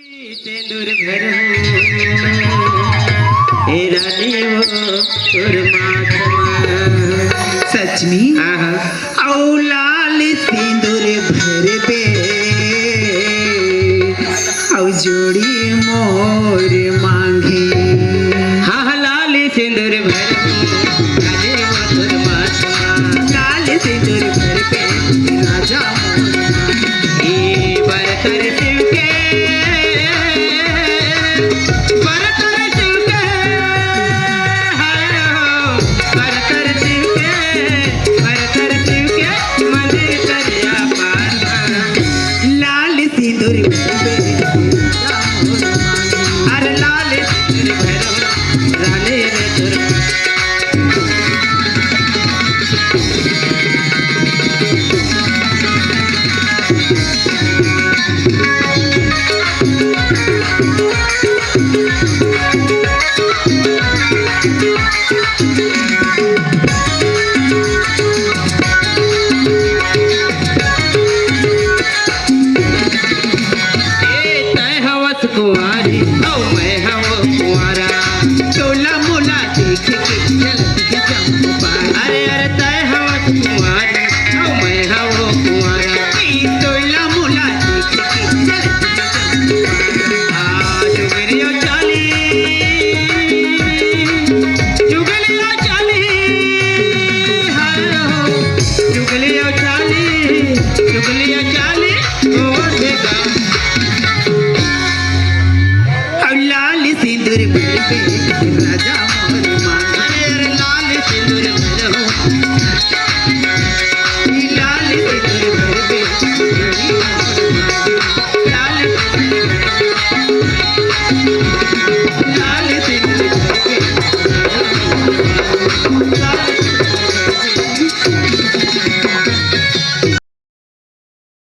सिंदूर भरो हे रानी हो तोर माथमा सच में औ लाल सिंदूर भर बे औ जोड़ी मोर मांगे हाँ लाल सिंदूर भरो रानी हो तोर माथमा लाल सिंदूर भर बे राजा ए बरतर शिव के कुंवारी औ मैं हूँ कुंवारा टोला मोला देख के चलती जाऊं पार अरे अरे तय हवा कुंवारी औ मैं हूँ कुंवारा टोला मोला देख के चलती जाऊं पार जुगलियो चाली जुगलियो चाली ओ देगा लाल सिंदूर भर पे